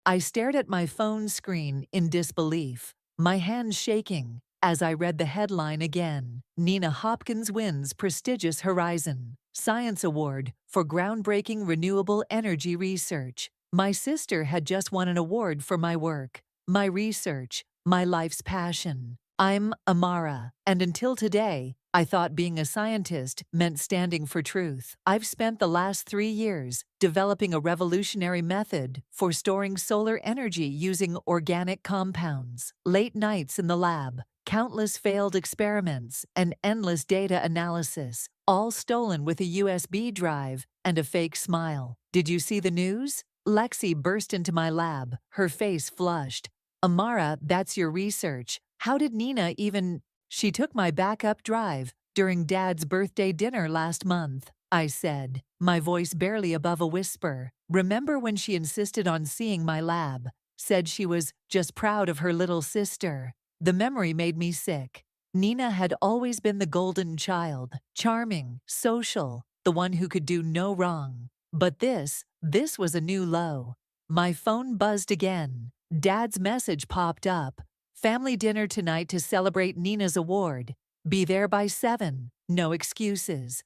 I stared at my phone screen in disbelief, my hands shaking, as I read the headline again. Nina Hopkins wins prestigious Horizon Science Award for groundbreaking renewable energy research. My sister had just won an award for my work, my research, my life's passion. I'm Amara, and until today, I thought being a scientist meant standing for truth. I've spent the last 3 years developing a revolutionary method for storing solar energy using organic compounds. Late nights in the lab, countless failed experiments, and endless data analysis, all stolen with a USB drive and a fake smile. Did you see the news? Lexi burst into my lab, her face flushed. Amara, that's your research. How did Nina even... She took my backup drive during Dad's birthday dinner last month, I said, my voice barely above a whisper. Remember when she insisted on seeing my lab, said she was just proud of her little sister? The memory made me sick. Nina had always been the golden child, charming, social, the one who could do no wrong. But this was a new low. My phone buzzed again. Dad's message popped up. Family dinner tonight to celebrate Nina's award. Be there by 7. No excuses.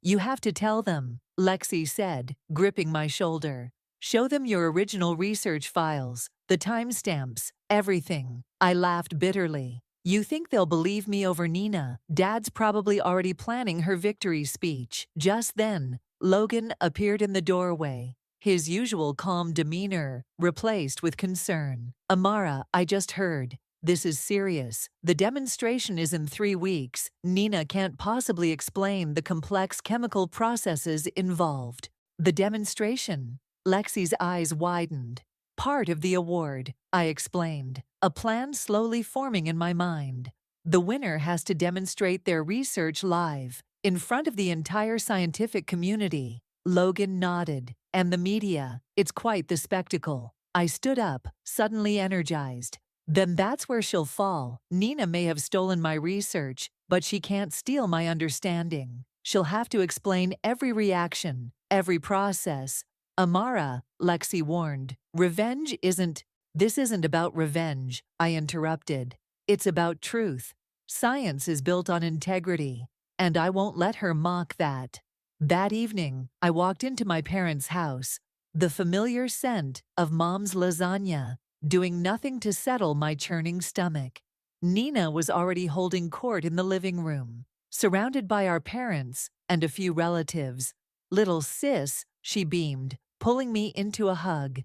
You have to tell them, Lexi said, gripping my shoulder. Show them your original research files, the timestamps, everything. I laughed bitterly. You think they'll believe me over Nina? Dad's probably already planning her victory speech. Just then, Logan appeared in the doorway, his usual calm demeanor replaced with concern. Amara, I just heard. This is serious. The demonstration is in 3 weeks. Nina can't possibly explain the complex chemical processes involved. The demonstration? Lexi's eyes widened. Part of the award, I explained. A plan slowly forming in my mind. The winner has to demonstrate their research live, in front of the entire scientific community. Logan nodded. And the media. It's quite the spectacle. I stood up, suddenly energized. Then that's where she'll fall. Nina may have stolen my research, but she can't steal my understanding. She'll have to explain every reaction, every process. Amara, Lexi warned, this isn't about revenge, I interrupted. It's about truth. Science is built on integrity, and I won't let her mock that. That evening, I walked into my parents' house, the familiar scent of Mom's lasagna, doing nothing to settle my churning stomach. Nina was already holding court in the living room, surrounded by our parents and a few relatives. Little sis, she beamed, pulling me into a hug.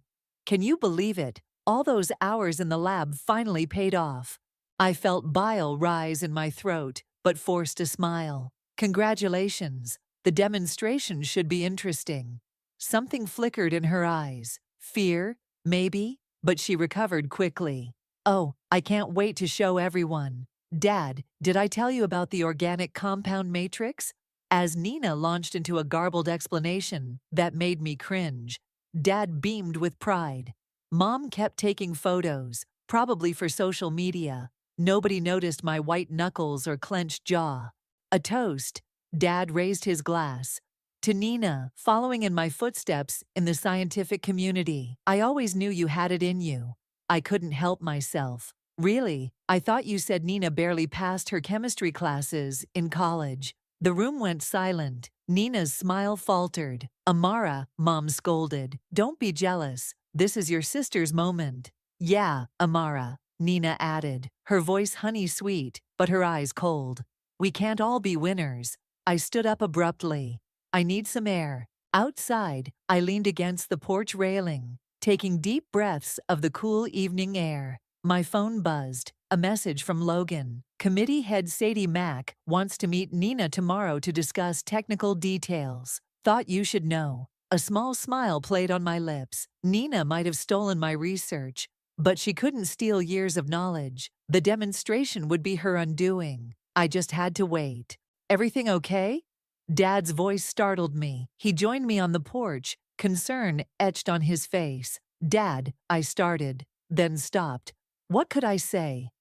Can you believe it? All those hours in the lab finally paid off. I felt bile rise in my throat, but forced a smile. Congratulations. The demonstration should be interesting. Something flickered in her eyes. Fear, maybe? But she recovered quickly. Oh, I can't wait to show everyone. Dad, did I tell you about the organic compound matrix? As Nina launched into a garbled explanation that made me cringe, Dad beamed with pride. Mom kept taking photos, probably for social media. Nobody noticed my white knuckles or clenched jaw. A toast. Dad raised his glass. To Nina, following in my footsteps in the scientific community. I always knew you had it in you. I couldn't help myself. Really, I thought you said Nina barely passed her chemistry classes in college. The room went silent. Nina's smile faltered. Amara, Mom scolded. Don't be jealous. This is your sister's moment. Yeah, Amara, Nina added, her voice honey-sweet, but her eyes cold. We can't all be winners. I stood up abruptly. I need some air. Outside, I leaned against the porch railing, taking deep breaths of the cool evening air. My phone buzzed. A message from Logan. Committee head Sadie Mack wants to meet Nina tomorrow to discuss technical details. Thought you should know. A small smile played on my lips. Nina might have stolen my research, but she couldn't steal years of knowledge. The demonstration would be her undoing. I just had to wait. Everything okay? Dad's voice startled me. He joined me on the porch, concern etched on his face. Dad, I started, then stopped. What could I say?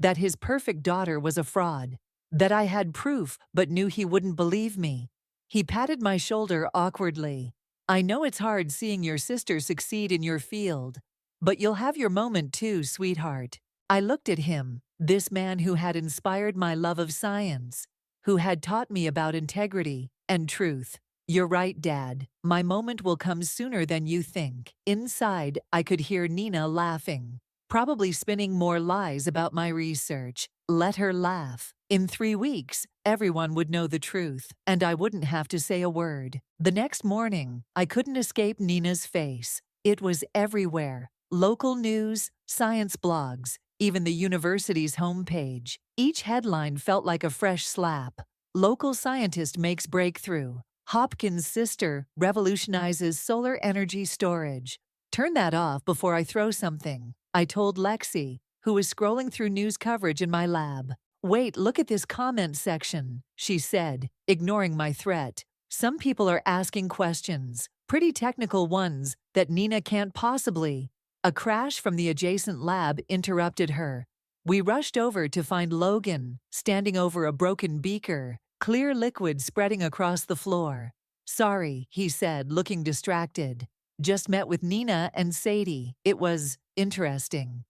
That his perfect daughter was a fraud. That I had proof but knew he wouldn't believe me. He patted my shoulder awkwardly. I know it's hard seeing your sister succeed in your field, But you'll have your moment too, sweetheart. I looked at him, this man who had inspired my love of science, who had taught me about integrity and truth. You're right, Dad. My moment will come sooner than you think. Inside, I could hear Nina laughing, probably spinning more lies about my research. Let her laugh. In 3 weeks, everyone would know the truth, and I wouldn't have to say a word. The next morning, I couldn't escape Nina's face. It was everywhere. Local news, science blogs, even the university's homepage. Each headline felt like a fresh slap. Local scientist makes breakthrough. Hopkins' sister revolutionizes solar energy storage. Turn that off before I throw something, I told Lexi, who was scrolling through news coverage in my lab. Wait, look at this comment section, she said, ignoring my threat. Some people are asking questions, pretty technical ones, that Nina can't possibly. A crash from the adjacent lab interrupted her. We rushed over to find Logan, standing over a broken beaker, clear liquid spreading across the floor. Sorry, he said, looking distracted. Just met with Nina and Sadie. It was interesting.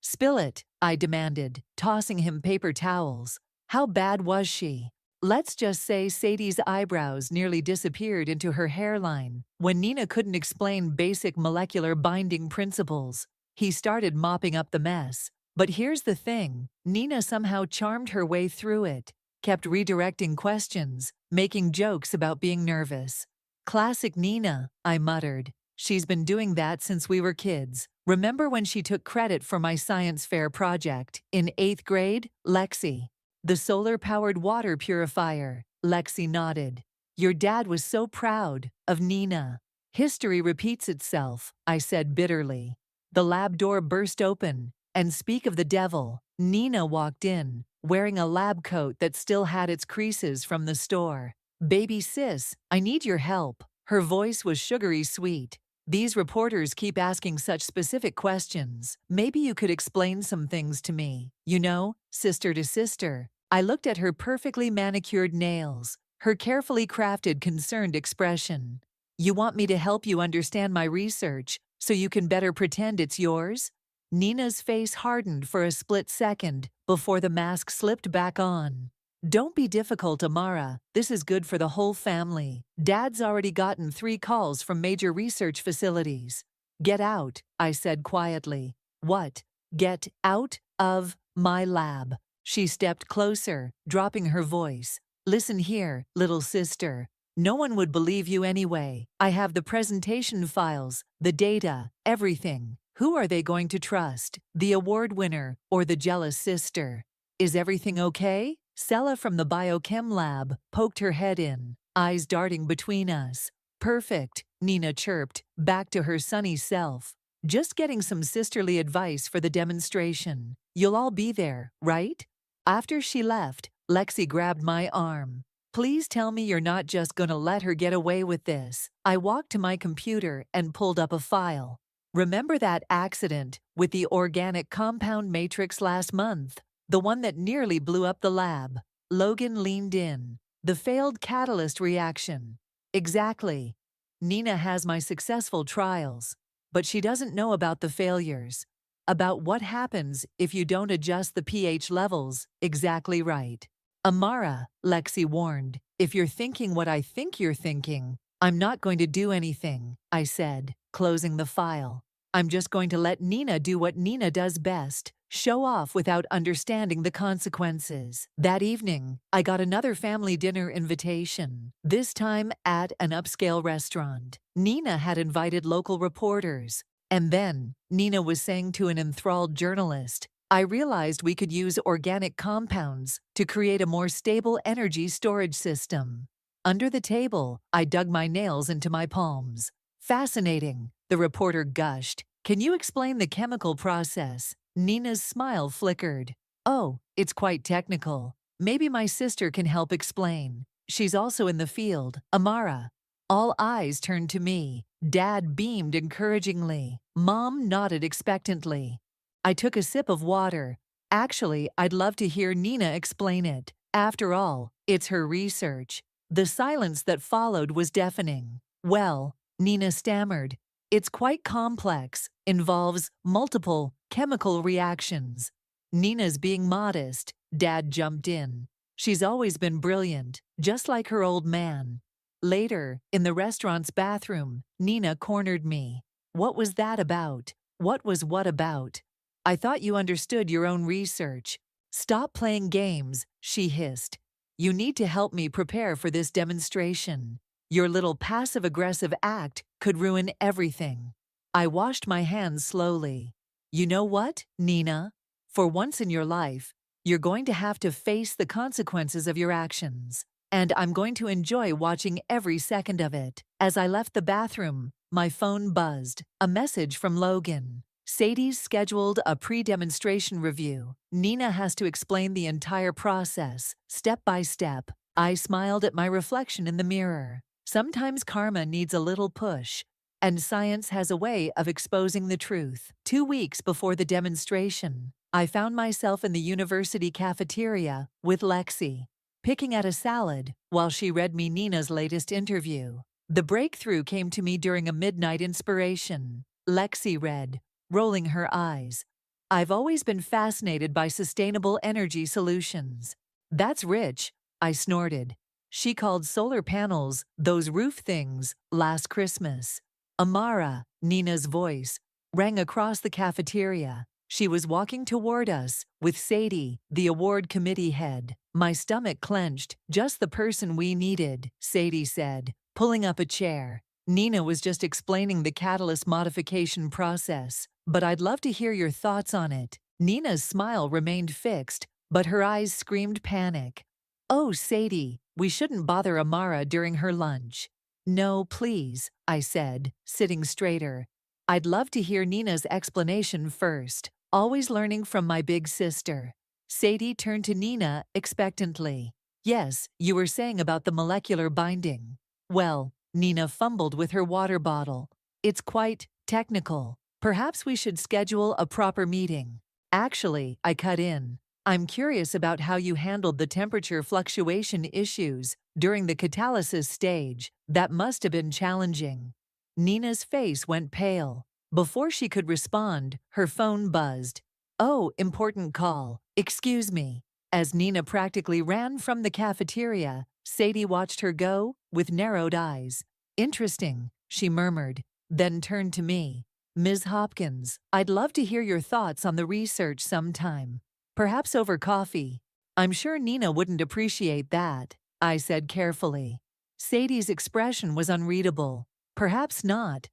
Spill it, I demanded, tossing him paper towels. How bad was she? Let's just say Sadie's eyebrows nearly disappeared into her hairline when Nina couldn't explain basic molecular binding principles. He started mopping up the mess. But here's the thing, Nina somehow charmed her way through it, kept redirecting questions, making jokes about being nervous. Classic Nina, I muttered. She's been doing that since we were kids. Remember when she took credit for my science fair project in 8th grade, Lexi? The solar-powered water purifier, Lexi nodded. Your dad was so proud of Nina. History repeats itself, I said bitterly. The lab door burst open, and speak of the devil, Nina walked in, wearing a lab coat that still had its creases from the store. Baby sis, I need your help. Her voice was sugary sweet. These reporters keep asking such specific questions. Maybe you could explain some things to me. You know, sister to sister. I looked at her perfectly manicured nails, her carefully crafted concerned expression. You want me to help you understand my research so you can better pretend it's yours? Nina's face hardened for a split second before the mask slipped back on. Don't be difficult, Amara. This is good for the whole family. Dad's already gotten 3 calls from major research facilities. Get out, I said quietly. What? Get out of my lab. She stepped closer, dropping her voice. Listen here, little sister. No one would believe you anyway. I have the presentation files, the data, everything. Who are they going to trust? The award winner or the jealous sister? Is everything okay? Sella from the biochem lab poked her head in, eyes darting between us. Perfect, Nina chirped, back to her sunny self. Just getting some sisterly advice for the demonstration. You'll all be there, right? After she left, Lexi grabbed my arm. Please tell me you're not just gonna let her get away with this. I walked to my computer and pulled up a file. Remember that accident with the organic compound matrix last month? The one that nearly blew up the lab. Logan leaned in. The failed catalyst reaction. Exactly. Nina has my successful trials, but she doesn't know about the failures. About what happens if you don't adjust the pH levels. Exactly right. Amara, Lexi warned, if you're thinking what I think you're thinking, I'm not going to do anything, I said, closing the file. I'm just going to let Nina do what Nina does best. Show off without understanding the consequences. That evening, I got another family dinner invitation, this time at an upscale restaurant. Nina had invited local reporters. And then, Nina was saying to an enthralled journalist, I realized we could use organic compounds to create a more stable energy storage system. Under the table, I dug my nails into my palms. Fascinating, the reporter gushed. Can you explain the chemical process? Nina's smile flickered. Oh, it's quite technical. Maybe my sister can help explain. She's also in the field, Amara. All eyes turned to me. Dad beamed encouragingly. Mom nodded expectantly. I took a sip of water. Actually, I'd love to hear Nina explain it. After all, it's her research. The silence that followed was deafening. Well, Nina stammered. It's quite complex, involves multiple chemical reactions. Nina's being modest, Dad jumped in. She's always been brilliant, just like her old man. Later, in the restaurant's bathroom, Nina cornered me. What was that about? What was what about? I thought you understood your own research. Stop playing games, she hissed. You need to help me prepare for this demonstration. Your little passive-aggressive act could ruin everything. I washed my hands slowly. You know what, Nina? For once in your life, you're going to have to face the consequences of your actions. And I'm going to enjoy watching every second of it. As I left the bathroom, my phone buzzed. A message from Logan. Sadie's scheduled a pre-demonstration review. Nina has to explain the entire process, step by step. I smiled at my reflection in the mirror. Sometimes karma needs a little push, and science has a way of exposing the truth. 2 weeks before the demonstration, I found myself in the university cafeteria with Lexi, picking at a salad while she read me Nina's latest interview. The breakthrough came to me during a midnight inspiration. Lexi read, rolling her eyes. I've always been fascinated by sustainable energy solutions. That's rich, I snorted. She called solar panels those roof things last Christmas. Amara, Nina's voice, rang across the cafeteria. She was walking toward us with Sadie, the award committee head. My stomach clenched. Just the person we needed, Sadie said, pulling up a chair. Nina was just explaining the catalyst modification process, but I'd love to hear your thoughts on it. Nina's smile remained fixed, but her eyes screamed panic. Oh, Sadie, we shouldn't bother Amara during her lunch. No, please, I said, sitting straighter. I'd love to hear Nina's explanation first. Always learning from my big sister. Sadie turned to Nina expectantly. Yes, you were saying about the molecular binding. Well, Nina fumbled with her water bottle. It's quite technical. Perhaps we should schedule a proper meeting. Actually, I cut in. I'm curious about how you handled the temperature fluctuation issues during the catalysis stage. That must have been challenging. Nina's face went pale. Before she could respond, her phone buzzed. Oh, important call. Excuse me. As Nina practically ran from the cafeteria, Sadie watched her go with narrowed eyes. Interesting, she murmured, then turned to me. Ms. Hopkins, I'd love to hear your thoughts on the research sometime. Perhaps over coffee. I'm sure Nina wouldn't appreciate that, I said carefully. Sadie's expression was unreadable. Perhaps not.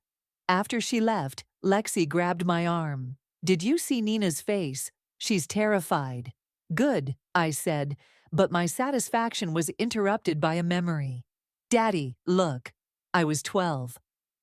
After she left, Lexi grabbed my arm. Did you see Nina's face? She's terrified. Good, I said, but my satisfaction was interrupted by a memory. Daddy, look. I was 12.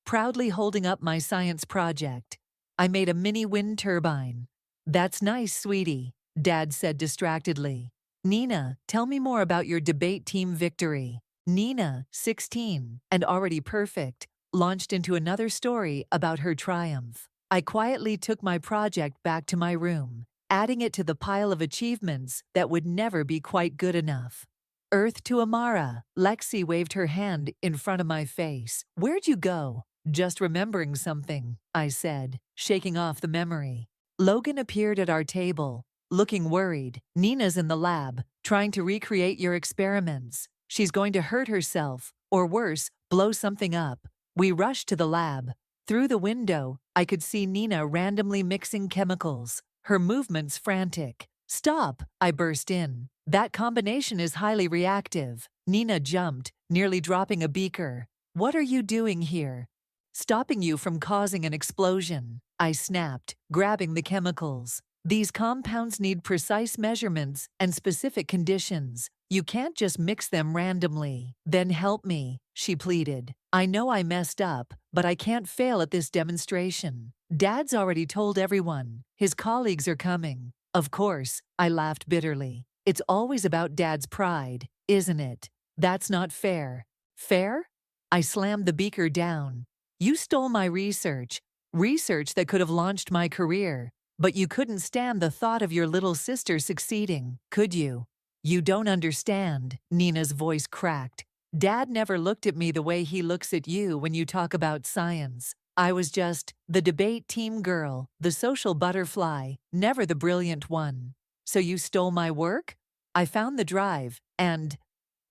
Proudly holding up my science project. I made a mini wind turbine. That's nice, sweetie, Dad said distractedly. Nina, tell me more about your debate team victory. Nina, 16, and already perfect, launched into another story about her triumph. I quietly took my project back to my room, adding it to the pile of achievements that would never be quite good enough. Earth to Amara, Lexi waved her hand in front of my face. Where'd you go? Just remembering something, I said, shaking off the memory. Logan appeared at our table, looking worried. Nina's in the lab, trying to recreate your experiments. She's going to hurt herself, or worse, blow something up. We rushed to the lab. Through the window, I could see Nina randomly mixing chemicals, her movements frantic. Stop, I burst in. That combination is highly reactive. Nina jumped, nearly dropping a beaker. What are you doing here? Stopping you from causing an explosion, I snapped, grabbing the chemicals. These compounds need precise measurements and specific conditions. You can't just mix them randomly. Then help me, she pleaded. I know I messed up, but I can't fail at this demonstration. Dad's already told everyone. His colleagues are coming. Of course, I laughed bitterly. It's always about Dad's pride, isn't it? That's not fair. Fair? I slammed the beaker down. You stole my research that could have launched my career. But you couldn't stand the thought of your little sister succeeding, could you? You don't understand, Nina's voice cracked. Dad never looked at me the way he looks at you when you talk about science. I was just the debate team girl, the social butterfly, never the brilliant one. So you stole my work? I found the drive, and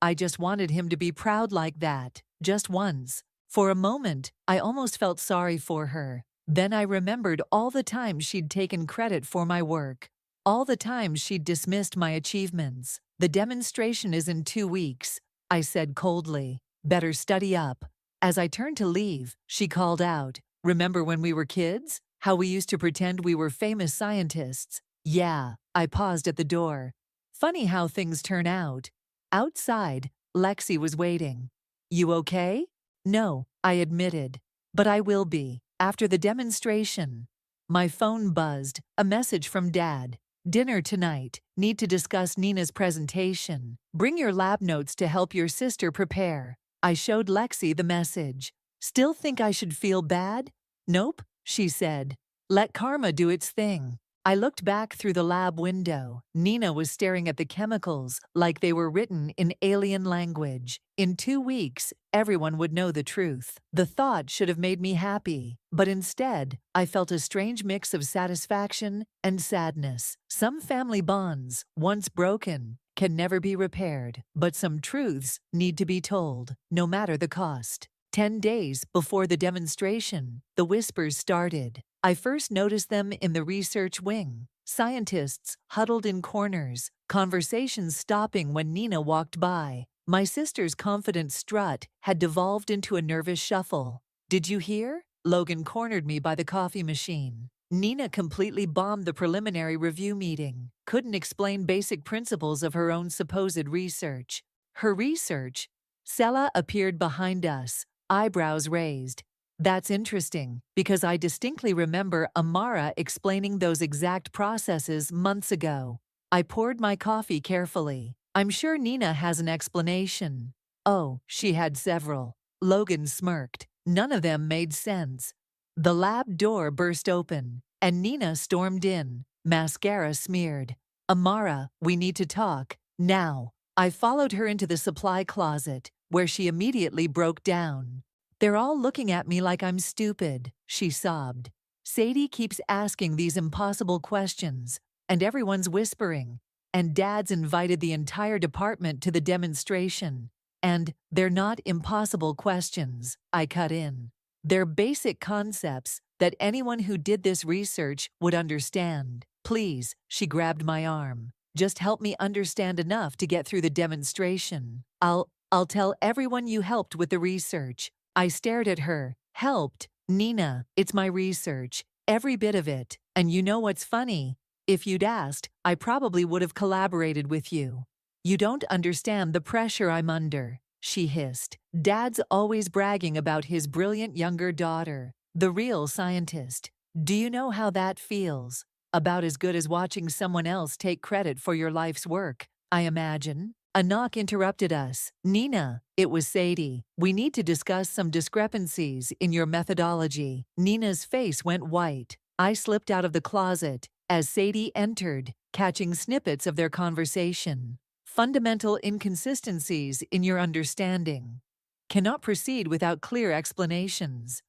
I just wanted him to be proud like that, just once. For a moment, I almost felt sorry for her. Then I remembered all the times she'd taken credit for my work, all the times she'd dismissed my achievements. The demonstration is in 2 weeks, I said coldly. Better study up. As I turned to leave, she called out, "Remember when we were kids? How we used to pretend we were famous scientists?" Yeah, I paused at the door. Funny how things turn out. Outside, Lexi was waiting. "You okay?" "No," I admitted. "But I will be, after the demonstration." My phone buzzed, a message from Dad. "Dinner tonight. Need to discuss Nina's presentation. Bring your lab notes to help your sister prepare." I showed Lexi the message. "Still think I should feel bad?" "Nope," she said. "Let karma do its thing." I looked back through the lab window. Nina was staring at the chemicals like they were written in alien language. In 2 weeks, everyone would know the truth. The thought should have made me happy, but instead, I felt a strange mix of satisfaction and sadness. Some family bonds, once broken, can never be repaired, but some truths need to be told, no matter the cost. 10 days before the demonstration, the whispers started. I first noticed them in the research wing. Scientists huddled in corners, conversations stopping when Nina walked by. My sister's confident strut had devolved into a nervous shuffle. "Did you hear?" Logan cornered me by the coffee machine. Nina completely bombed the preliminary review meeting, couldn't explain basic principles of her own supposed research. Her research? Sela appeared behind us, eyebrows raised. "That's interesting, because I distinctly remember Amara explaining those exact processes months ago." I poured my coffee carefully. "I'm sure Nina has an explanation." Oh, she had several. Logan smirked. None of them made sense. The lab door burst open, and Nina stormed in, mascara smeared. "Amara, we need to talk, now." I followed her into the supply closet, where she immediately broke down. "They're all looking at me like I'm stupid," she sobbed. "Sadie keeps asking these impossible questions, and everyone's whispering, and Dad's invited the entire department to the demonstration. And they're not impossible questions," I cut in. "They're basic concepts that anyone who did this research would understand. Please," she grabbed my arm. "Just help me understand enough to get through the demonstration. I'll tell everyone you helped with the research." I stared at her. "Helped? Nina, it's my research. Every bit of it. And you know what's funny? If you'd asked, I probably would have collaborated with you." "You don't understand the pressure I'm under," she hissed. "Dad's always bragging about his brilliant younger daughter, the real scientist. Do you know how that feels? About as good as watching someone else take credit for your life's work, I imagine." A knock interrupted us. "Nina," it was Sadie. "We need to discuss some discrepancies in your methodology." Nina's face went white. I slipped out of the closet as Sadie entered, catching snippets of their conversation. "Fundamental inconsistencies in your understanding. Cannot proceed without clear explanations.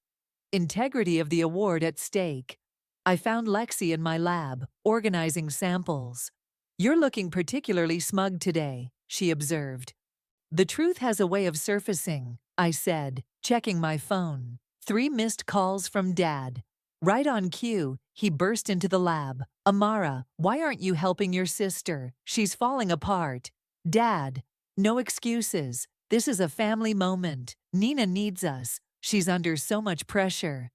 Integrity of the award at stake." I found Lexi in my lab, organizing samples. "You're looking particularly smug today," she observed. "The truth has a way of surfacing," I said, checking my phone. 3 missed calls from Dad. Right on cue, he burst into the lab. "Amara, why aren't you helping your sister? She's falling apart." "Dad, no excuses. This is a family moment. Nina needs us. She's under so much pressure."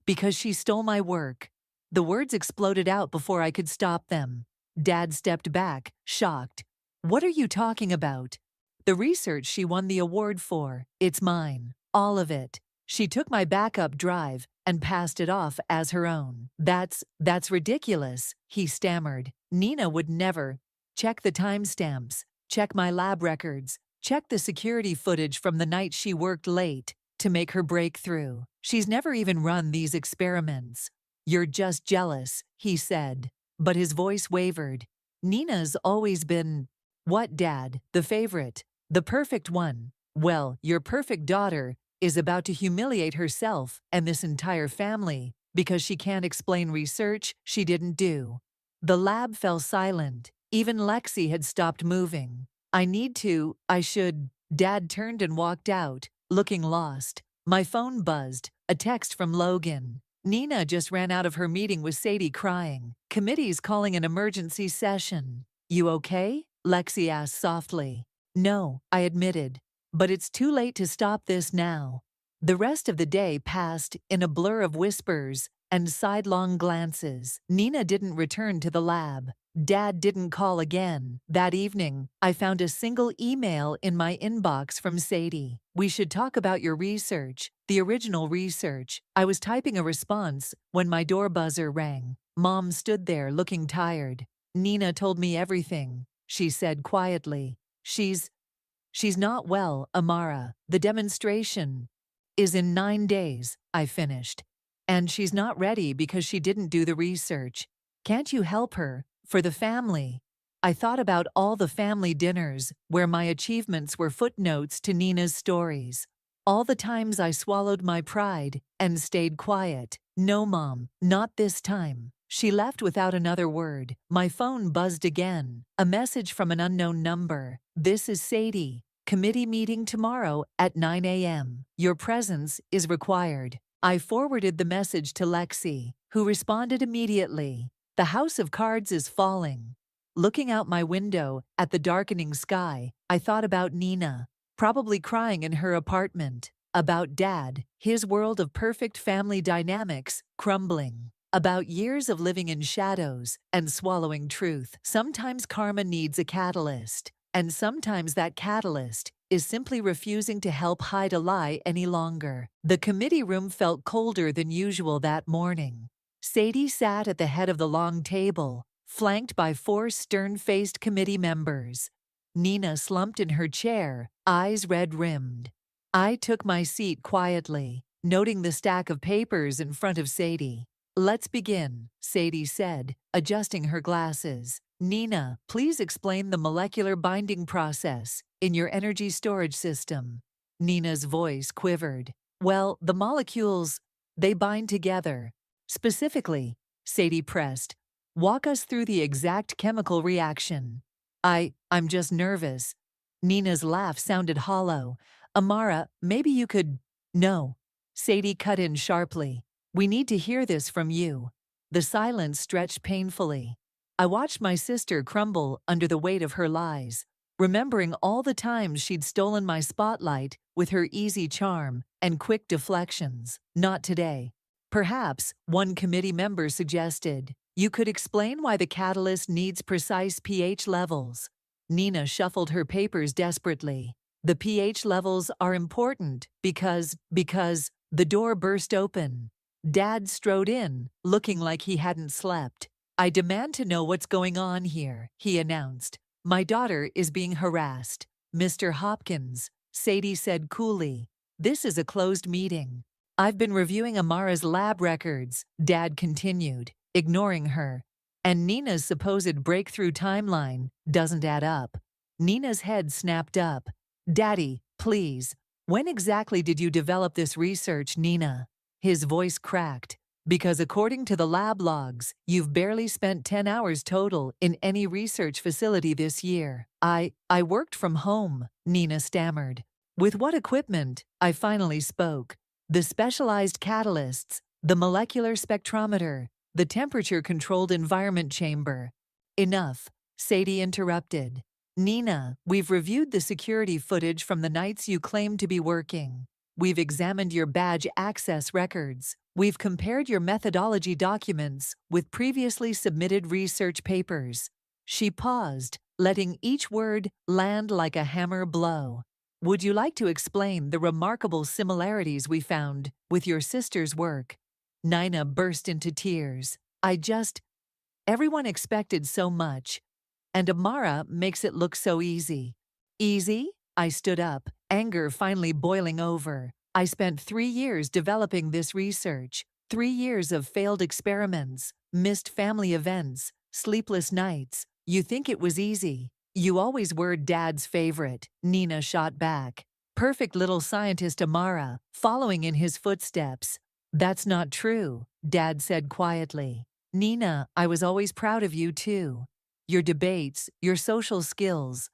"Because she stole my work." The words exploded out before I could stop them. Dad stepped back, shocked. "What are you talking about?" "The research she won the award for. It's mine. All of it." She took my backup drive and passed it off as her own. That's ridiculous," he stammered. "Nina would never." "Check the timestamps. Check my lab records. Check the security footage from the night she worked late to make her breakthrough. She's never even run these experiments." "You're just jealous," he said, but his voice wavered. "Nina's always been—" "What, Dad? The favorite? The perfect one?" "Well, your perfect daughter is about to humiliate herself and this entire family because she can't explain research she didn't do. The lab fell silent. Even Lexi had stopped moving. I should. Dad turned and walked out, looking lost. My phone buzzed, a text from Logan. Nina just ran out of her meeting with Sadie crying. Committee's calling an emergency session. You okay? Lexi asked softly. No, I admitted. But it's too late to stop this now. The rest of the day passed in a blur of whispers and sidelong glances. Nina didn't return to the lab. Dad didn't call again. That evening, I found a single email in my inbox from Sadie. We should talk about your research, the original research. I was typing a response when my door buzzer rang. Mom stood there looking tired. Nina told me everything, she said quietly. She's not well, Amara. The demonstration is in 9 days, I finished. And she's not ready because she didn't do the research. Can't you help her? For the family. I thought about all the family dinners where my achievements were footnotes to Nina's stories. All the times I swallowed my pride and stayed quiet. No, Mom, not this time. She left without another word. My phone buzzed again. A message from an unknown number. This is Sadie. Committee meeting tomorrow at 9 a.m. Your presence is required. I forwarded the message to Lexi, who responded immediately. The house of cards is falling. Looking out my window at the darkening sky, I thought about Nina, probably crying in her apartment. About Dad, his world of perfect family dynamics crumbling. About years of living in shadows and swallowing truth. Sometimes karma needs a catalyst, and sometimes that catalyst is simply refusing to help hide a lie any longer. The committee room felt colder than usual that morning. Sadie sat at the head of the long table, flanked by 4 stern-faced committee members. Nina slumped in her chair, eyes red-rimmed. I took my seat quietly, noting the stack of papers in front of Sadie. Let's begin, Sadie said, adjusting her glasses. Nina, please explain the molecular binding process in your energy storage system. Nina's voice quivered. Well, the molecules, they bind together. Specifically, Sadie pressed, walk us through the exact chemical reaction. I'm just nervous. Nina's laugh sounded hollow. Amara, maybe you could… No. Sadie cut in sharply. We need to hear this from you. The silence stretched painfully. I watched my sister crumble under the weight of her lies, remembering all the times she'd stolen my spotlight with her easy charm and quick deflections. Not today. Perhaps, one committee member suggested, you could explain why the catalyst needs precise pH levels. Nina shuffled her papers desperately. The pH levels are important because the door burst open. Dad strode in, looking like he hadn't slept. I demand to know what's going on here, he announced. My daughter is being harassed. Mr. Hopkins, Sadie said coolly. This is a closed meeting. I've been reviewing Amara's lab records, Dad continued, ignoring her. And Nina's supposed breakthrough timeline doesn't add up. Nina's head snapped up. Daddy, please. When exactly did you develop this research, Nina? His voice cracked. Because according to the lab logs, you've barely spent 10 hours total in any research facility this year. I worked from home, Nina stammered. With what equipment? I finally spoke. The specialized catalysts, the molecular spectrometer, the temperature-controlled environment chamber. Enough, Sadie interrupted. Nina, we've reviewed the security footage from the nights you claim to be working. We've examined your badge access records. We've compared your methodology documents with previously submitted research papers. She paused, letting each word land like a hammer blow. Would you like to explain the remarkable similarities we found with your sister's work? Nina burst into tears. Everyone expected so much. And Amara makes it look so easy. Easy? I stood up, anger finally boiling over. I spent 3 years developing this research. 3 years of failed experiments, missed family events, sleepless nights. You think it was easy? You always were Dad's favorite, Nina shot back. Perfect little scientist Amara, following in his footsteps. That's not true, Dad said quietly. Nina, I was always proud of you too. Your debates, your social skills.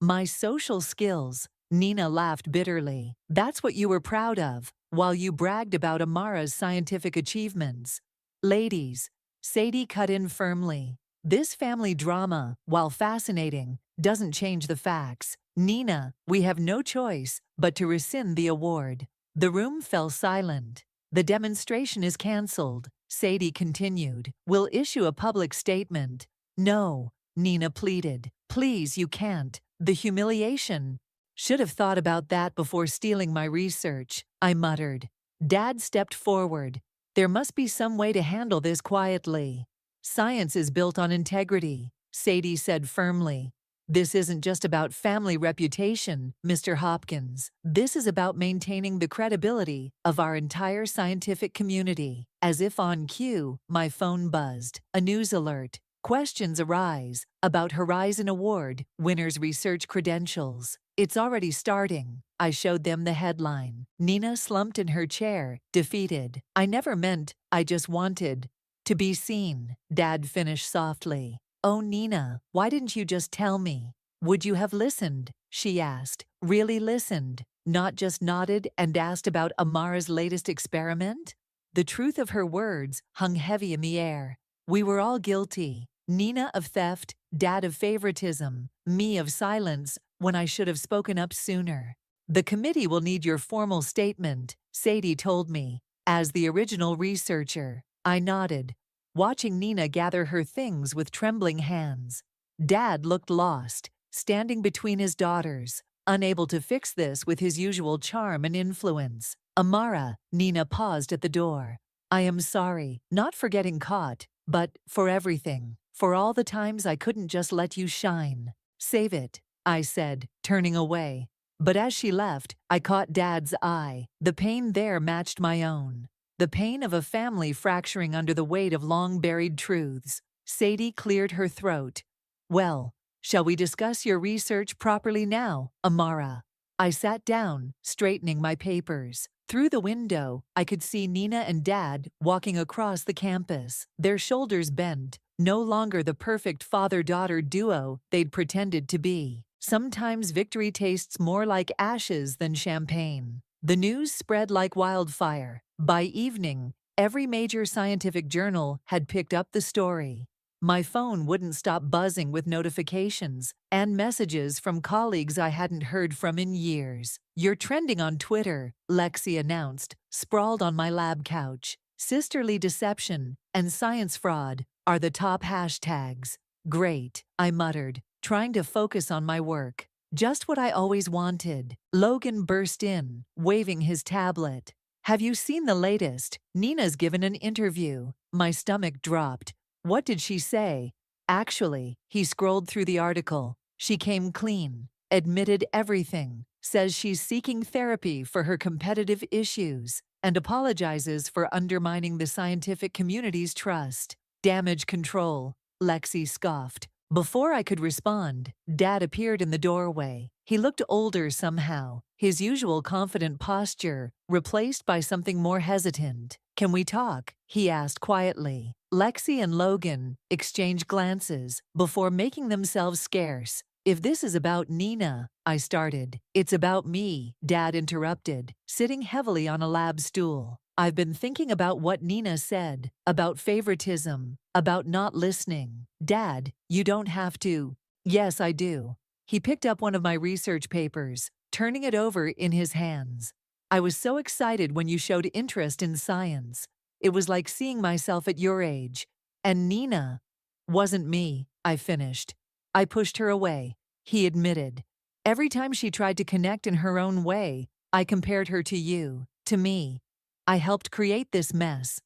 My social skills, Nina laughed bitterly. That's what you were proud of, while you bragged about Amara's scientific achievements. Ladies, Sadie cut in firmly. This family drama, while fascinating, doesn't change the facts. Nina, we have no choice but to rescind the award. The room fell silent. The demonstration is cancelled, Sadie continued. We'll issue a public statement. No, Nina pleaded. Please, you can't. The humiliation. Should have thought about that before stealing my research, I muttered. Dad stepped forward. There must be some way to handle this quietly. Science is built on integrity, Sadie said firmly. This isn't just about family reputation, Mr. Hopkins. This is about maintaining the credibility of our entire scientific community. As if on cue, my phone buzzed. A news alert. Questions arise about Horizon Award winners' research credentials. It's already starting. I showed them the headline. Nina slumped in her chair, defeated. I never meant, I just wanted to be seen, Dad finished softly. Oh, Nina, why didn't you just tell me? Would you have listened? She asked. Really listened, not just nodded and asked about Amara's latest experiment? The truth of her words hung heavy in the air. We were all guilty. Nina of theft, Dad of favoritism, me of silence when I should have spoken up sooner. The committee will need your formal statement, Sadie told me. As the original researcher, I nodded, watching Nina gather her things with trembling hands. Dad looked lost, standing between his daughters, unable to fix this with his usual charm and influence. Amara, Nina paused at the door. I am sorry, not for getting caught, but for everything. For all the times I couldn't just let you shine. Save it, I said, turning away. But as she left, I caught Dad's eye. The pain there matched my own. The pain of a family fracturing under the weight of long-buried truths. Sadie cleared her throat. Well, shall we discuss your research properly now, Amara? I sat down, straightening my papers. Through the window, I could see Nina and Dad walking across the campus, their shoulders bent, no longer the perfect father-daughter duo they'd pretended to be. Sometimes victory tastes more like ashes than champagne. The news spread like wildfire. By evening, every major scientific journal had picked up the story. My phone wouldn't stop buzzing with notifications and messages from colleagues I hadn't heard from in years. You're trending on Twitter, Lexi announced, sprawled on my lab couch. Sisterly deception and science fraud are the top hashtags. Great, I muttered, trying to focus on my work. Just what I always wanted. Logan burst in, waving his tablet. Have you seen the latest? Nina's given an interview. My stomach dropped. What did she say? Actually, he scrolled through the article. She came clean, admitted everything, says she's seeking therapy for her competitive issues, and apologizes for undermining the scientific community's trust. Damage control, Lexi scoffed. Before I could respond, Dad appeared in the doorway. He looked older somehow, his usual confident posture replaced by something more hesitant. Can we talk? He asked quietly. Lexi and Logan exchanged glances before making themselves scarce. If this is about Nina, I started. It's about me, Dad interrupted, sitting heavily on a lab stool. I've been thinking about what Nina said, about favoritism, about not listening. Dad, you don't have to. Yes, I do. He picked up one of my research papers, turning it over in his hands. I was so excited when you showed interest in science. It was like seeing myself at your age. And Nina wasn't me, I finished. I pushed her away, he admitted. Every time she tried to connect in her own way, I compared her to you, to me. I helped create this mess.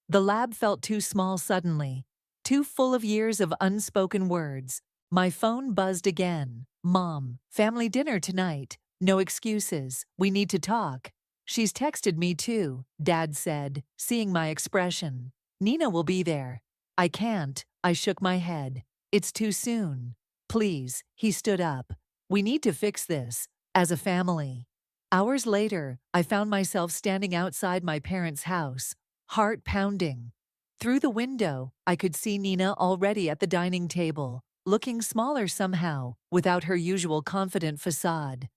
The lab felt too small suddenly, too full of years of unspoken words. My phone buzzed again. Mom, family dinner tonight. No excuses. We need to talk. She's texted me too, Dad said, seeing my expression. Nina will be there. I can't. I shook my head. It's too soon. Please, he stood up. We need to fix this, as a family. Hours later, I found myself standing outside my parents' house, heart pounding. Through the window, I could see Nina already at the dining table, looking smaller somehow, without her usual confident facade.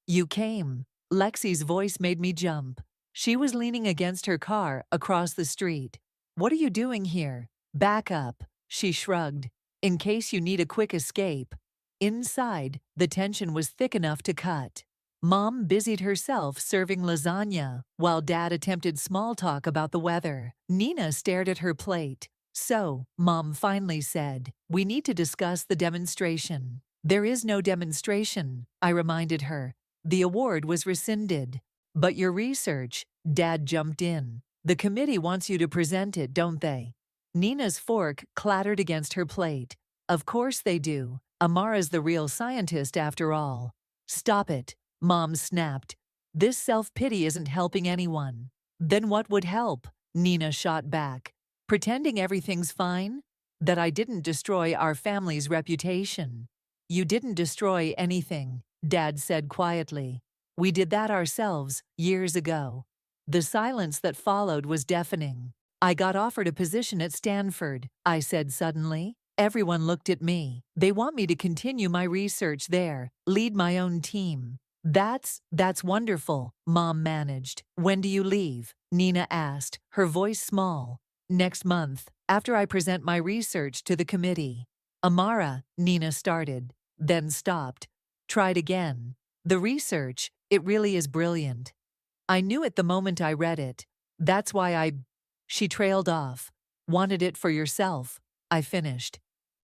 "You came." Lexi's voice made me jump. She was leaning against her car across the street. "What are you doing here?" "Back up," she shrugged. "In case you need a quick escape." Inside, the tension was thick enough to cut. Mom busied herself serving lasagna, while Dad attempted small talk about the weather. Nina stared at her plate. "So," Mom finally said, "we need to discuss the demonstration." "There is no demonstration," I reminded her. "The award was rescinded." "But your research," Dad jumped in. "The committee wants you to present it, don't they?" Nina's fork clattered against her plate. "Of course they do. Amara's the real scientist after all." "Stop it," Mom snapped. "This self-pity isn't helping anyone." "Then what would help?" Nina shot back. "Pretending everything's fine? That I didn't destroy our family's reputation." "You didn't destroy anything," Dad said quietly. "We did that ourselves, years ago." The silence that followed was deafening. "I got offered a position at Stanford," I said suddenly. "Everyone looked at me. They want me to continue my research there, lead my own team." That's wonderful," Mom managed. "When do you leave?" Nina asked, her voice small. "Next month, after I present my research to the committee." "Amara," Nina started, then stopped. Tried again. "The research, it really is brilliant. I knew it the moment I read it. That's why I—" She trailed off. "Wanted it for yourself," I finished.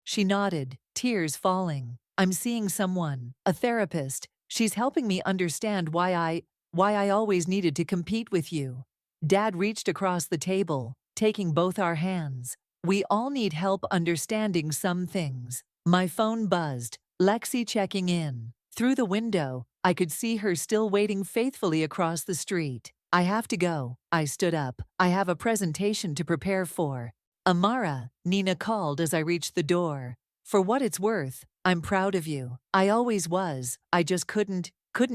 She nodded, tears falling. "I'm seeing someone, a therapist. She's helping me understand why I always needed to compete with you." Dad reached across the table, taking both our hands. "We all need help understanding some things." My phone buzzed, Lexi checking in. Through the window, I could see her still waiting faithfully across the street. "I have to go." I stood up. "I have a presentation to prepare for." "Amara," Nina called as I reached the door. "For what it's worth, I'm proud of you. I always was. I just couldn't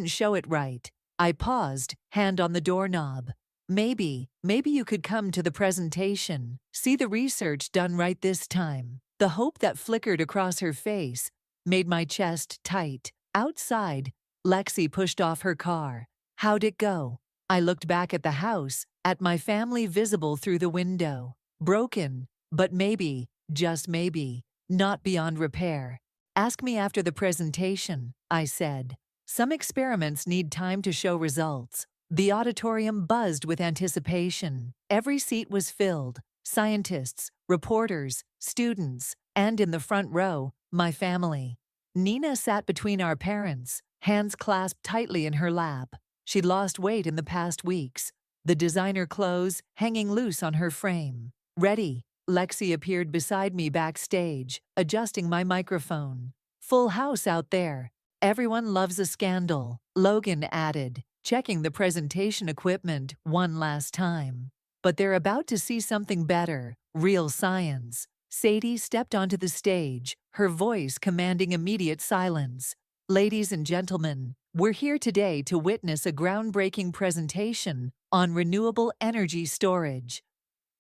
show it right." I paused, hand on the doorknob. Maybe you could come to the presentation, see the research done right this time." The hope that flickered across her face made my chest tight. Outside, Lexi pushed off her car. "How'd it go?" I looked back at the house, at my family visible through the window. "Broken, but maybe, just maybe, not beyond repair." "Ask me after the presentation," I said. "Some experiments need time to show results." The auditorium buzzed with anticipation. Every seat was filled. Scientists, reporters, students, and in the front row, my family. Nina sat between our parents, hands clasped tightly in her lap. She'd lost weight in the past weeks, the designer clothes hanging loose on her frame. "Ready?" Lexi appeared beside me backstage, adjusting my microphone. "Full house out there. Everyone loves a scandal," Logan added, checking the presentation equipment one last time. "But they're about to see something better, real science." Sadie stepped onto the stage, her voice commanding immediate silence. "Ladies and gentlemen, we're here today to witness a groundbreaking presentation on renewable energy storage."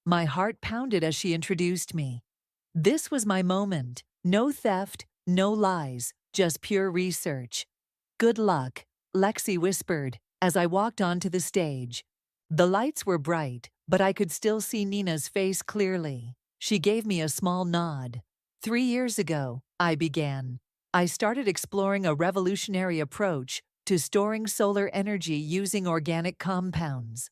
My heart pounded as she introduced me. This was my moment. No theft, no lies, just pure research. "Good luck," Lexi whispered as I walked onto the stage. The lights were bright, but I could still see Nina's face clearly. She gave me a small nod. 3 years ago, I began. I started exploring a revolutionary approach to storing solar energy using organic compounds.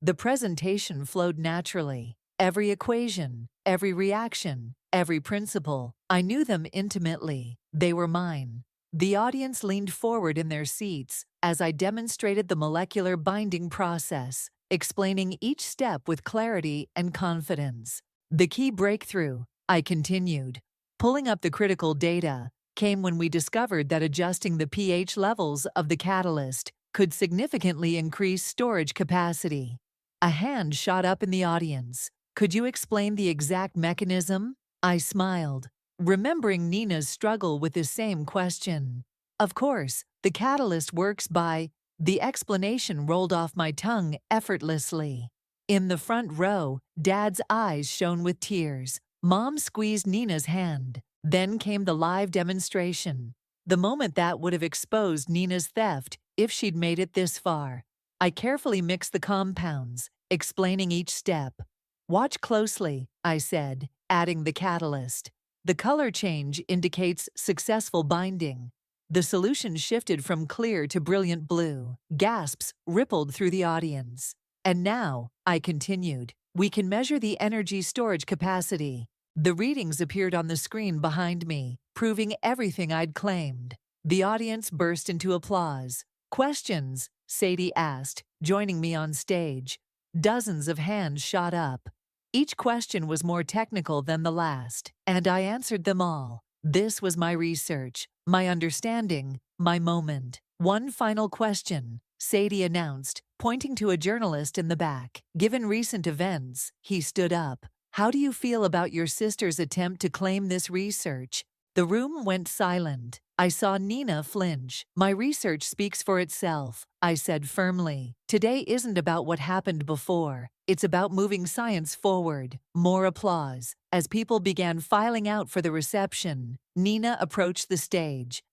The presentation flowed naturally. Every equation, every reaction, every principle, I knew them intimately. They were mine. The audience leaned forward in their seats as I demonstrated the molecular binding process, explaining each step with clarity and confidence. "The key breakthrough," I continued, pulling up the critical data, "came when we discovered that adjusting the pH levels of the catalyst could significantly increase storage capacity." A hand shot up in the audience. "Could you explain the exact mechanism?" I smiled, remembering Nina's struggle with the same question. "Of course, the catalyst works by The explanation rolled off my tongue effortlessly. In the front row, Dad's eyes shone with tears. Mom squeezed Nina's hand. Then came the live demonstration. The moment that would have exposed Nina's theft if she'd made it this far. I carefully mixed the compounds, explaining each step. "Watch closely," I said, adding the catalyst. The color change indicates successful binding. The solution shifted from clear to brilliant blue. Gasps rippled through the audience. "And now," I continued, "we can measure the energy storage capacity." The readings appeared on the screen behind me, proving everything I'd claimed. The audience burst into applause. "Questions?" Sadie asked, joining me on stage. Dozens of hands shot up. Each question was more technical than the last, and I answered them all. This was my research, my understanding, my moment. "One final question," Sadie announced, pointing to a journalist in the back. Given recent events, he stood up. "How do you feel about your sister's attempt to claim this research?" The room went silent. I saw Nina flinch. "My research speaks for itself," I said firmly. "Today isn't about what happened before. It's about moving science forward." More applause. As people began filing out for the reception, Nina approached the stage.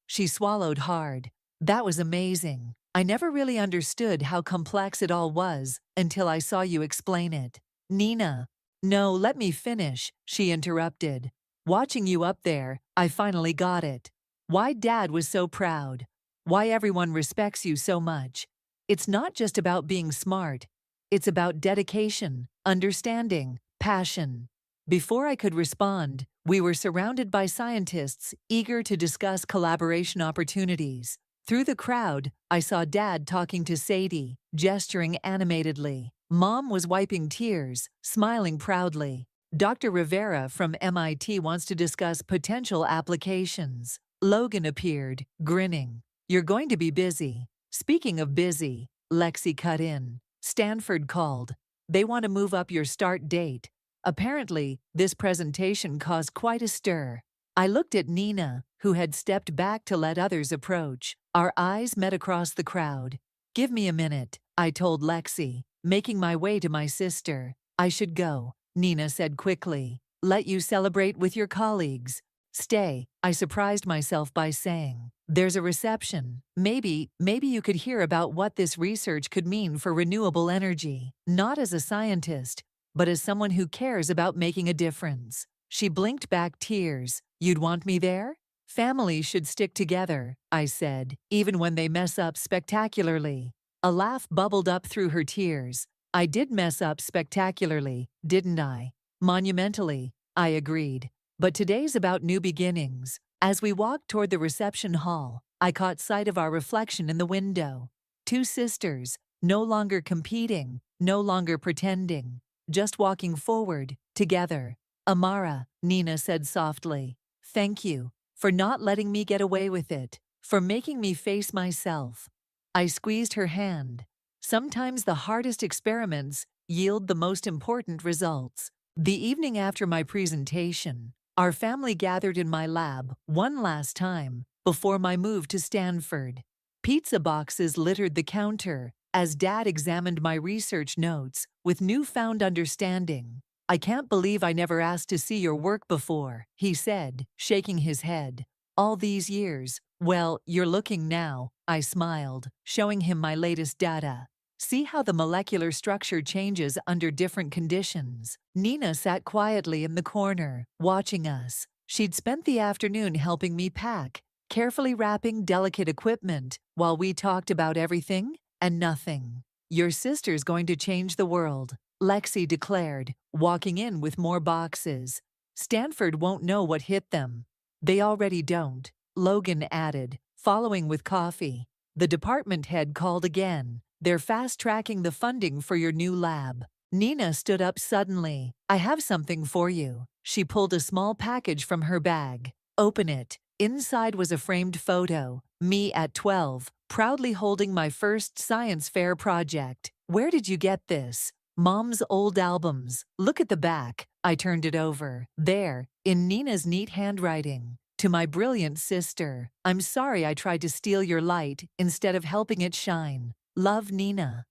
She swallowed hard. "That was amazing. I never really understood how complex it all was until I saw you explain it." "Nina." "No, let me finish," she interrupted. "Watching you up there, I finally got it. Why Dad was so proud. Why everyone respects you so much. It's not just about being smart. It's about dedication, understanding, passion." Before I could respond, we were surrounded by scientists eager to discuss collaboration opportunities. Through the crowd, I saw Dad talking to Sadie, gesturing animatedly. Mom was wiping tears, smiling proudly. "Dr. Rivera from MIT wants to discuss potential applications." Logan appeared, grinning. "You're going to be busy." "Speaking of busy," Lexi cut in. "Stanford called. They want to move up your start date." Apparently, this presentation caused quite a stir. I looked at Nina, who had stepped back to let others approach. Our eyes met across the crowd. "Give me a minute," I told Lexi, making my way to my sister. "I should go," Nina said quickly. "Let you celebrate with your colleagues." "Stay," I surprised myself by saying. "There's a reception. Maybe you could hear about what this research could mean for renewable energy. Not as a scientist, but as someone who cares about making a difference." She blinked back tears. "You'd want me there?" "Families should stick together," I said, "even when they mess up spectacularly." A laugh bubbled up through her tears. "I did mess up spectacularly, didn't I?" "Monumentally," I agreed. "But today's about new beginnings." As we walked toward the reception hall, I caught sight of our reflection in the window. Two sisters, no longer competing, no longer pretending, just walking forward, together. "Amara," Nina said softly, "thank you for not letting me get away with it, for making me face myself." I squeezed her hand. Sometimes the hardest experiments yield the most important results. The evening after my presentation, our family gathered in my lab one last time before my move to Stanford. Pizza boxes littered the counter as Dad examined my research notes with newfound understanding. "I can't believe I never asked to see your work before," he said, shaking his head. "All these years." "Well, you're looking now," I smiled, showing him my latest data. "See how the molecular structure changes under different conditions." Nina sat quietly in the corner, watching us. She'd spent the afternoon helping me pack, carefully wrapping delicate equipment while we talked about everything and nothing. "Your sister's going to change the world," Lexi declared, walking in with more boxes. "Stanford won't know what hit them." "They already don't," Logan added, following with coffee. The department head called again. "They're fast-tracking the funding for your new lab." Nina stood up suddenly. "I have something for you." She pulled a small package from her bag. "Open it." Inside was a framed photo, me at 12, proudly holding my first science fair project. "Where did you get this?" "Mom's old albums. Look at the back." I turned it over. There, in Nina's neat handwriting, To my brilliant sister, I'm sorry I tried to steal your light instead of helping it shine. Love, Nina.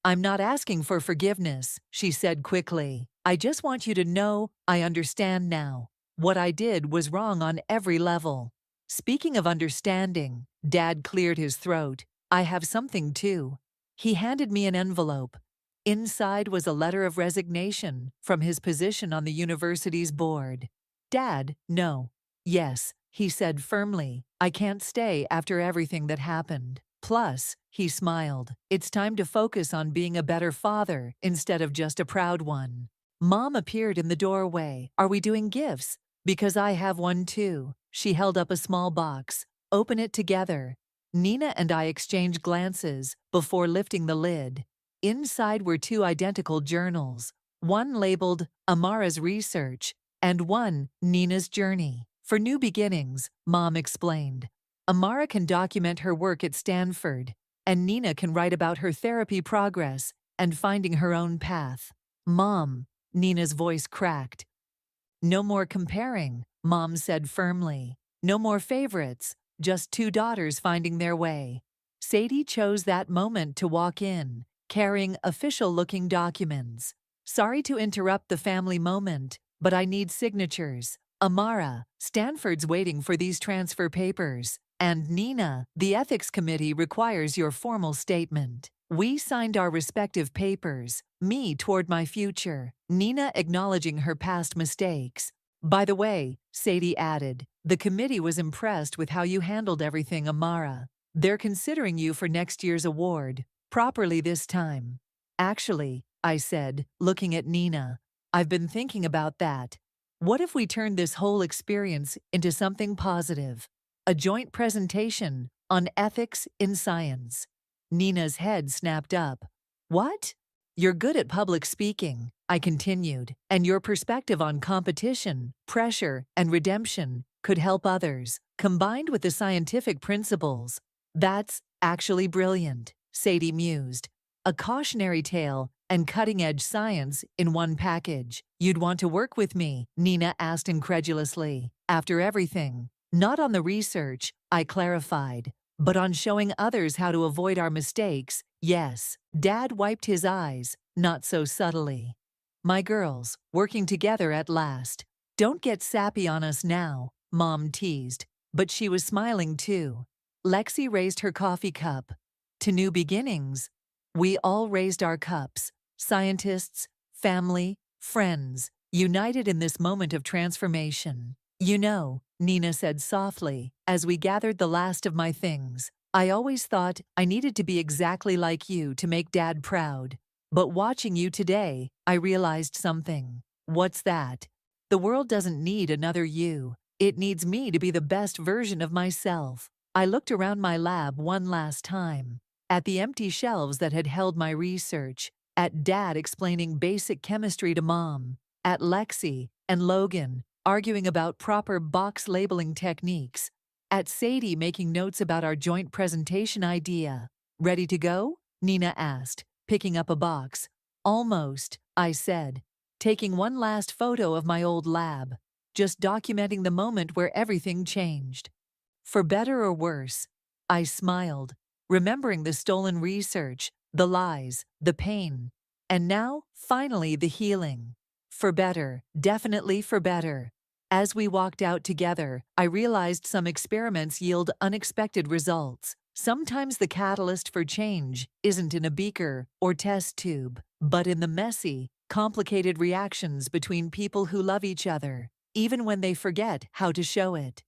I'm not asking for forgiveness, she said quickly. I just want you to know I understand now. What I did was wrong on every level. Speaking of understanding, Dad cleared his throat. I have something too. He handed me an envelope. Inside was a letter of resignation from his position on the university's board. Dad, no. Yes, he said firmly. I can't stay after everything that happened. Plus, he smiled, it's time to focus on being a better father instead of just a proud one. Mom appeared in the doorway. Are we doing gifts? Because I have one too. She held up a small box. Open it together. Nina and I exchanged glances before lifting the lid. Inside were two identical journals, one labeled Amara's Research and one Nina's Journey. For new beginnings, Mom explained. Amara can document her work at Stanford, and Nina can write about her therapy progress and finding her own path. Mom, Nina's voice cracked. No more comparing, Mom said firmly. No more favorites, just two daughters finding their way. Sadie chose that moment to walk in, carrying official-looking documents. Sorry to interrupt the family moment, but I need signatures. Amara, Stanford's waiting for these transfer papers. And Nina, the ethics committee requires your formal statement. We signed our respective papers, me toward my future, Nina acknowledging her past mistakes. By the way, Sadie added, the committee was impressed with how you handled everything, Amara. They're considering you for next year's award, properly this time. Actually, I said, looking at Nina, I've been thinking about that. What if we turned this whole experience into something positive? A joint presentation on ethics in science. Nina's head snapped up. What? You're good at public speaking, I continued, and your perspective on competition, pressure, and redemption could help others, combined with the scientific principles. That's actually brilliant, Sadie mused. A cautionary tale and cutting-edge science in one package. You'd want to work with me, Nina asked incredulously. After everything. Not on the research, I clarified, but on showing others how to avoid our mistakes, yes. Dad wiped his eyes, not so subtly. My girls, working together at last. Don't get sappy on us now, Mom teased, but she was smiling too. Lexi raised her coffee cup. To new beginnings. We all raised our cups, scientists, family, friends, united in this moment of transformation. You know, Nina said softly, as we gathered the last of my things, I always thought I needed to be exactly like you to make Dad proud. But watching you today, I realized something. What's that? The world doesn't need another you. It needs me to be the best version of myself. I looked around my lab one last time, at the empty shelves that had held my research, at Dad explaining basic chemistry to Mom, at Lexi and Logan, arguing about proper box labeling techniques, at Sadie making notes about our joint presentation idea. Ready to go? Nina asked, picking up a box. Almost, I said, taking one last photo of my old lab, just documenting the moment where everything changed. For better or worse, I smiled, remembering the stolen research, the lies, the pain, and now, finally, the healing. For better, definitely for better. As we walked out together, I realized some experiments yield unexpected results. Sometimes the catalyst for change isn't in a beaker or test tube, but in the messy, complicated reactions between people who love each other, even when they forget how to show it.